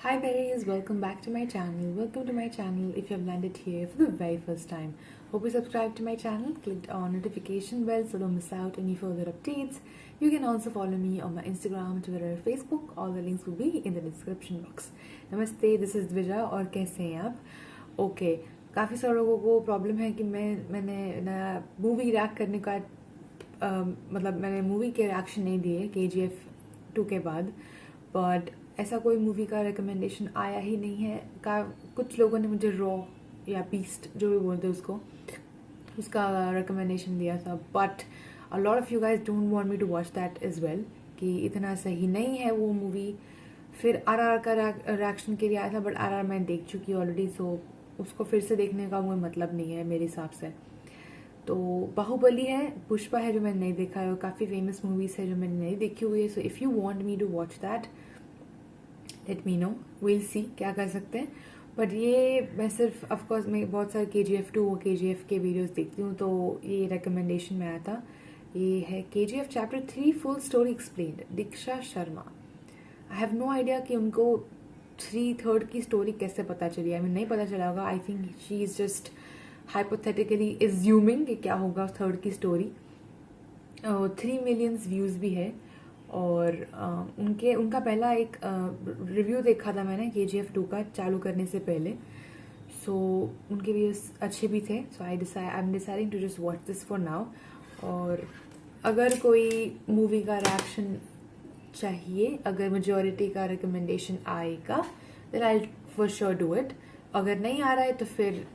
Hi berries, welcome back to my channel. Welcome to my channel if you have landed here for the very first time. Hope you subscribed to my channel, clicked on notification bell so don't miss out any further updates. You can also follow me on my Instagram, Twitter, Facebook. All the links will be in the description box. Namaste, this is Dvija और कैसे हैं आप? Okay, काफ़ी सारे लोगों को problem है कि मैंने मूवी रिएक्ट करने का मतलब मैंने मूवी के रिएक्शन नहीं दिए KGF 2 के बाद, बट ऐसा कोई मूवी का रिकमेंडेशन आया ही नहीं है। कुछ लोगों ने मुझे रॉ या बीस्ट जो भी बोलते हैं उसका रिकमेंडेशन दिया था, but a lot of you guys don't want me to watch that as well कि इतना सही नहीं है वो मूवी। फिर RR का रिएक्शन के लिए आया था, बट RR मैं देख चुकी ऑलरेडी, सो उसको फिर से देखने का कोई मतलब नहीं है मेरे हिसाब से। तो बाहुबली है, पुष्पा है जो मैंने नहीं देखा है, और काफ़ी फेमस मूवीज है जो मैंने नहीं देखी हुई है। So if you want me to watch that let me know, will see क्या कर सकते हैं। बट ये मैं सिर्फ ऑफकोर्स मैं बहुत सारे KGF 2 और KGF के वीडियोस देखती हूँ, तो ये रिकमेंडेशन में आया था। ये है KGF chapter 3 full story explained, Diksha Sharma. I have no idea कि उनको 3/3 की स्टोरी कैसे पता चली। आई मीन नहीं पता चला होगा। I think she is just hypothetically assuming कि क्या होगा 3rd की स्टोरी। 3 मिलियन व्यूज भी है, और उनका पहला एक रिव्यू देखा था मैंने KGF 2 का चालू करने से पहले। सो उनके व्यूज अच्छे भी थे। So I am deciding to just watch this for now. और अगर कोई मूवी का रिएक्शन चाहिए, अगर मेजोरिटी का रिकमेंडेशन आएगा, then I for sure do it. अगर नहीं आ रहा है तो फिर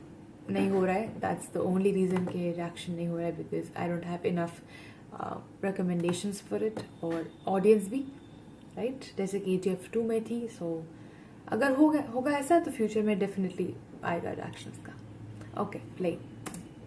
नहीं हो रहा है। दैट्स द ओनली रीजन के रिएक्शन नहीं हो रहा है, because I don't have enough recommendations for it और ऑडियंस भी, राइट जैसे KGF 2 में थी। सो अगर होगा ऐसा तो फ्यूचर में डेफिनेटली आएगा रिएक्शंस का। Okay play.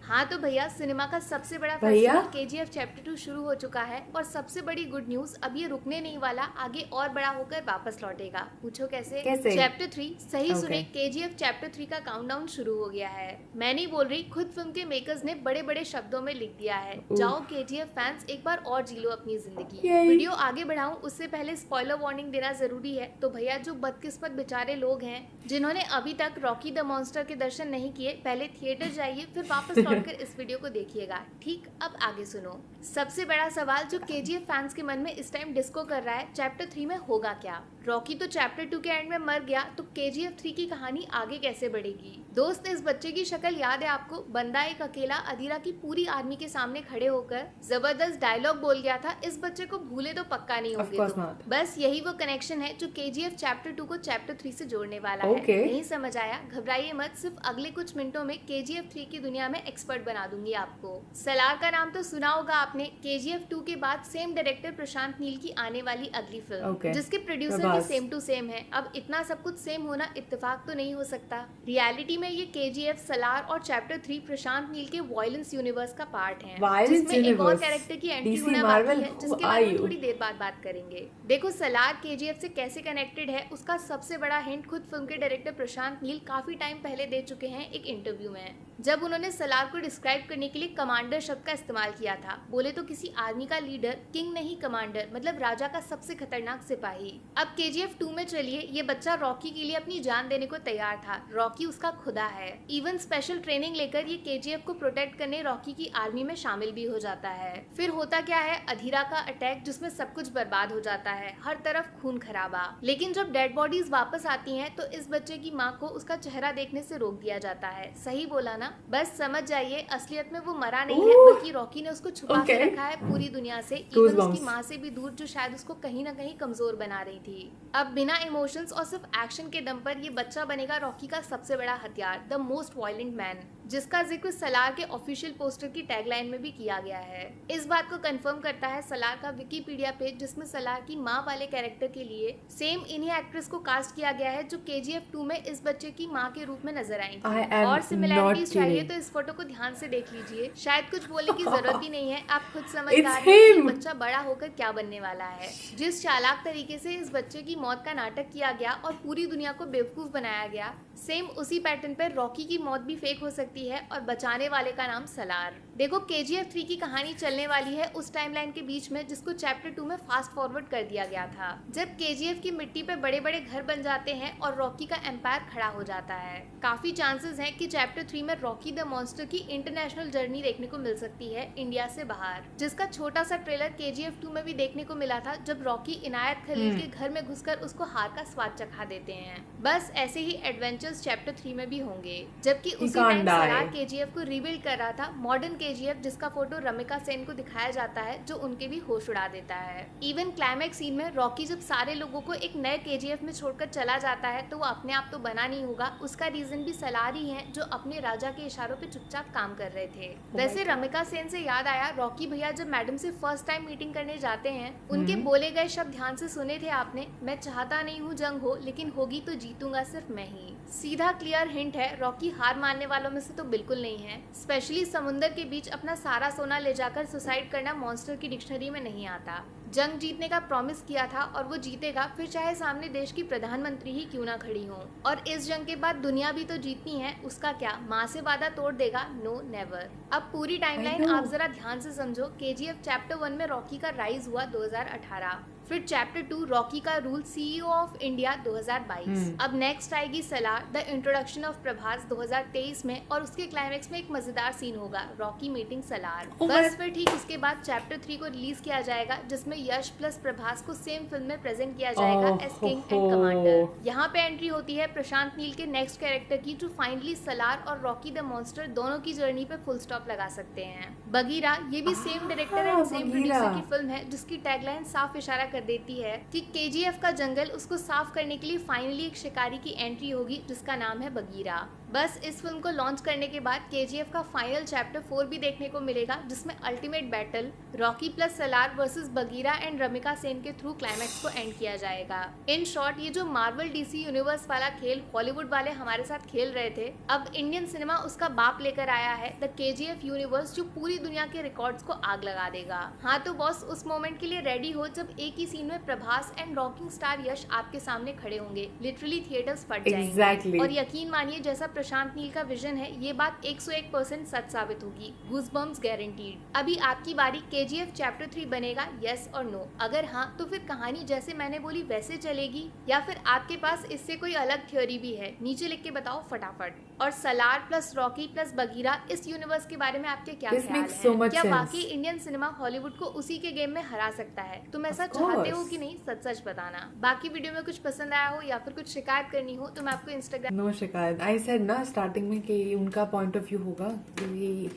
हाँ तो भैया, सिनेमा का सबसे बड़ा भैया फेस्टिवल KGF चैप्टर 2 शुरू हो चुका है, और सबसे बड़ी गुड न्यूज, अब ये रुकने नहीं वाला, आगे और बड़ा होकर वापस लौटेगा। पूछो कैसे? चैप्टर 3 सही सुने, KGF चैप्टर 3 का काउंटडाउन शुरू हो गया है। मैं नहीं बोल रही, खुद फिल्म के मेकर्स ने बड़े बड़े शब्दों में लिख दिया है। जाओ KGF फैंस, एक बार और जी लो अपनी जिंदगी। वीडियो आगे बढ़ाऊं उससे पहले स्पॉइलर वार्निंग देना जरूरी है। तो भैया, जो बदकिस्मत बेचारे लोग हैं जिन्होंने अभी तक रॉकी द मॉन्स्टर के दर्शन नहीं किए, पहले थिएटर जाइए, फिर वापस लौटकर इस वीडियो को देखिएगा। ठीक, अब आगे सुनो। सबसे बड़ा सवाल जो KGF फैंस के मन में इस टाइम डिस्को कर रहा है, चैप्टर 3 में होगा क्या? रॉकी तो चैप्टर 2 के एंड में मर गया, तो KGF 3 की कहानी आगे कैसे बढ़ेगी? दोस्त, इस बच्चे की शक्ल याद है आपको? बंदा एक अकेला अधीरा की पूरी आर्मी के सामने खड़े होकर जबरदस्त डायलॉग बोल गया था, इस बच्चे को भूले तो पक्का नहीं होगे तो। बस यही वो कनेक्शन है जो KGF चैप्टर 2 को चैप्टर 3 से जोड़ने वाला है। नहीं समझ आया? घबराइए मत, सिर्फ अगले कुछ मिनटों में KGF 3 की दुनिया में एक्सपर्ट बना दूंगी आपको। सलार का नाम तो सुना होगा आपने। KGF 2 के बाद सेम डायरेक्टर प्रशांत नील की आने वाली अगली फिल्म, जिसके प्रोड्यूसर भी सेम टू सेम है। अब इतना सब कुछ सेम होना इत्तेफाक तो नहीं हो सकता। रियलिटी में ये KGF, सलार और चैप्टर 3 प्रशांत नील के वायलेंस यूनिवर्स का पार्ट है, जिसमें एक और कैरेक्टर की एंट्री होने वाली है, जिसके बारे में थोड़ी देर बाद बात करेंगे। देखो, सलार KGF से कैसे कनेक्टेड है उसका सबसे बड़ा हिंट खुद फिल्म के डायरेक्टर प्रशांत नील काफी टाइम पहले दे चुके हैं एक इंटरव्यू में, जब उन्होंने सलार को डिस्क्राइब करने के लिए कमांडर शब्द का इस्तेमाल किया था। बोले तो किसी आर्मी का लीडर, किंग नहीं कमांडर, मतलब राजा का सबसे खतरनाक सिपाही। अब KGF 2 में चलिए, ये बच्चा रॉकी के लिए अपनी जान देने को तैयार था। रॉकी उसका खुदा है। इवन स्पेशल ट्रेनिंग लेकर ये KGF को प्रोटेक्ट करने रॉकी की आर्मी में शामिल भी हो जाता है। फिर होता क्या है, अधीरा का अटैक, जिसमें सब कुछ बर्बाद हो जाता है, हर तरफ खून खराबा। लेकिन जब डेड बॉडीज वापस आती हैं, तो इस बच्चे की माँ को उसका चेहरा देखने से रोक दिया जाता है। सही बोला ना? बस समझ जाइए, असलियत में वो मरा नहीं है, बल्कि रॉकी ने उसको छुपा के रखा है पूरी दुनिया से, इवन उसकी माँ से भी दूर, जो शायद उसको कहीं ना कहीं कमजोर बना रही थी। अब बिना इमोशंस और सिर्फ एक्शन के दम पर ये बच्चा बनेगा रॉकी का सबसे बड़ा हथियार, द मोस्ट वायलेंट मैन, जिसका जिक्र सलार के ऑफिशियल पोस्टर की टैगलाइन में भी किया गया है। इस बात को कंफर्म करता है सलार का विकिपीडिया पेज, जिसमें सलार की माँ वाले कैरेक्टर के लिए सेम इन्हीं एक्ट्रेस को कास्ट किया गया है जो KGF 2 में इस बच्चे की माँ के रूप में नजर आई थी। और सिमिलैरिटीज चाहिए तो इस फोटो को ध्यान से देख लीजिए। शायद कुछ बोलने की जरूरत भी नहीं है, आप खुद समझदार हैं कि बच्चा बड़ा होकर क्या बनने वाला है। जिस चालाक तरीके से इस बच्चे की मौत का नाटक किया गया और पूरी दुनिया को बेवकूफ बनाया गया, सेम उसी पैटर्न पर रॉकी की मौत भी फेक हो सकती है, और बचाने वाले का नाम सलार। देखो KGF 3 की कहानी चलने वाली है उस टाइमलाइन के बीच में जिसको चैप्टर 2 में फास्ट फॉरवर्ड कर दिया गया था, जब KGF की मिट्टी पे बड़े बड़े घर बन जाते हैं और रॉकी का एम्पायर खड़ा हो जाता है। काफी चांसेस हैं कि चैप्टर 3 में रॉकी द मॉन्स्टर की इंटरनेशनल जर्नी देखने को मिल सकती है इंडिया से बाहर, जिसका छोटा सा ट्रेलर KGF 2 में भी देखने को मिला था, जब रॉकी इनायत खलील के घर में घुसकर उसको हार का स्वाद चखा देते हैं। बस ऐसे ही एडवेंचर्स चैप्टर 3 में भी होंगे। जबकि उसी टाइम सलार KGF को रिबिल्ड कर रहा था, मॉडर्न KGF जिसका फोटो रमिका सेन को दिखाया जाता है, जो उनके भी होश उड़ा देता है। इवन क्लाइमैक्स सीन में रॉकी जब सारे लोगों को एक नए KGF में छोड़कर चला जाता है तो वो अपने आप तो बना नहीं होगा, उसका रीजन भी सलार ही है, जो अपने राजा के इशारों पे चुपचाप काम कर रहे थे। वैसे रमिका सेन से याद आया, रॉकी भैया जब मैडम से फर्स्ट टाइम मीटिंग करने जाते हैं, उनके बोले गए शब्द ध्यान से सुने थे आपने? मैं चाहता नहीं हूँ जंग हो, लेकिन होगी तो जीतूंगा सिर्फ मैं ही। सीधा क्लियर हिंट है, रॉकी हार मानने वालों में से तो बिल्कुल नहीं है। स्पेशली समुंदर के बीच अपना सारा सोना ले जाकर सुसाइड करना मॉन्स्टर की डिक्शनरी में नहीं आता। जंग जीतने का प्रॉमिस किया था और वो जीतेगा, फिर चाहे सामने देश की प्रधानमंत्री ही क्यों ना खड़ी हो। और इस जंग के बाद दुनिया भी तो जीतनी है, उसका क्या, माँ से वादा तोड़ देगा? No never. अब पूरी टाइमलाइन आप जरा ध्यान से समझो। KGF चैप्टर 1 में रॉकी का राइज हुआ 2018, फिर चैप्टर 2 रॉकी का रूल CEO ऑफ इंडिया 2022। अब नेक्स्ट आएगी Salaar the introduction of Prabhas 2023 में, और उसके क्लाइमेक्स में एक मजेदार सीन होगा, रॉकी मीटिंग सलार। बस फिर ठीक उसके बाद चैप्टर 3 को रिलीज किया जाएगा, जिसमें यश प्लस प्रभास को सेम फिल्म में प्रेजेंट किया जाएगा एज किंग एंड कमांडर। यहाँ पे एंट्री होती है प्रशांत नील के नेक्स्ट कैरेक्टर की, जो फाइनली सलार और रॉकी द मॉन्स्टर दोनों की जर्नी पे फुल स्टॉप लगा सकते हैं। बगीरा ये भी same director and same producer की फिल्म है, जिसकी टैगलाइन साफ इशारा कर देती है कि KGF का जंगल उसको साफ करने के लिए फाइनली एक शिकारी की एंट्री होगी, जिसका नाम है बगीरा। बस इस फिल्म को लॉन्च करने के बाद KGF का फाइनल चैप्टर 4 भी देखने को मिलेगा, जिसमें ultimate battle Rocky plus Salaar versus Bagheera and Ramika Sen के थ्रू क्लाइमैक्स को एंड किया जाएगा। इन शॉर्ट, ये जो मार्वल DC यूनिवर्स वाला खेल हॉलीवुड वाले हमारे साथ खेल रहे थे, अब इंडियन सिनेमा उसका बाप लेकर आया है, द KGF यूनिवर्स, जो पूरी दुनिया के रिकॉर्ड्स को आग लगा देगा। हाँ तो बॉस, उस मोमेंट के लिए रेडी हो जब एक ही सीन में प्रभास एंड रॉकिंग स्टार यश आपके सामने खड़े होंगे। लिटरली थिएटर्स फट जाएंगे। और यकीन मानिए, जैसा प्रशांत नील का विजन है, ये बात 101% सच साबित होगी। Goosebumps guaranteed. अभी आपकी बारी। KGF चैप्टर 3 बनेगा, यस और नो? अगर हाँ तो फिर कहानी जैसे मैंने बोली वैसे चलेगी, या फिर आपके पास इससे कोई अलग थ्योरी भी है? नीचे लिख के बताओ फटाफट। और Salaar plus Rocky plus Bagheera इस यूनिवर्स के बारे में आपके क्या ख्याल हैं? क्या वाकई इंडियन सिनेमा हॉलीवुड को उसी के गेम में हरा सकता है? तुम ऐसा चाहते हो कि नहीं? सच सच बताना। बाकी वीडियो में कुछ पसंद आया हो या फिर कुछ शिकायत करनी हो तो मैं आपको इंस्टाग्राम। नो शिकायत। आई सेड ना स्टार्टिंग में कि उनका पॉइंट ऑफ व्यू होगा,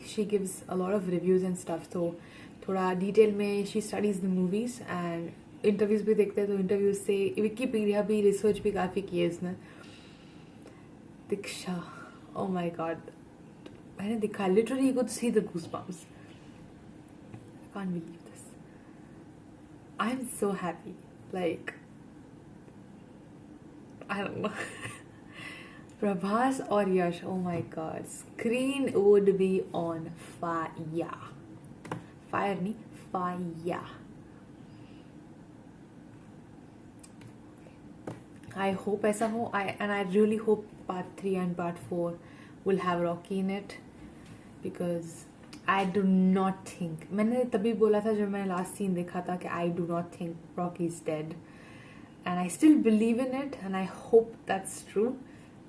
she gives a lot of reviews and stuff, तो थोड़ा डिटेल में she studies the movies and interviews भी देखते हैं, तो इंटरव्यूज से विकिपीडिया भी रिसर्च भी काफ़ी की है इसने। दीक्षा, ओह माय गॉड, मैंने दिखा literally you could see the goosebumps. I can't believe this. I am so happy, like I don't know. Prabhas और यश, oh my god, screen would be on fire. Fire नहीं, fire. I hope ऐसा हो, and I really hope part 3 and part 4 will have Rocky in it, because I do not think, मैंने तभी बोला था जब मैंने लास्ट सीन देखा था कि I do not think Rocky is dead, and I still believe in it, and I hope that's true.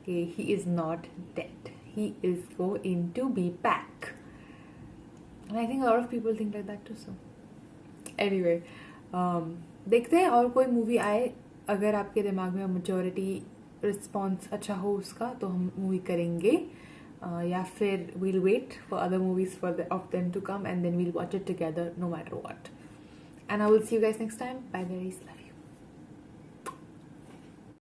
He is not dead. He is going to be back. And I think a lot of people think like that too. So anyway, देखते हैं और कोई movie आए, अगर आपके दिमाग में majority response अच्छा हो उसका तो हम मूवी करेंगे, या फिर we'll wait for other movies of them to come and then we'll watch it together no matter what. And I will see you guys next time. Bye guys, love you.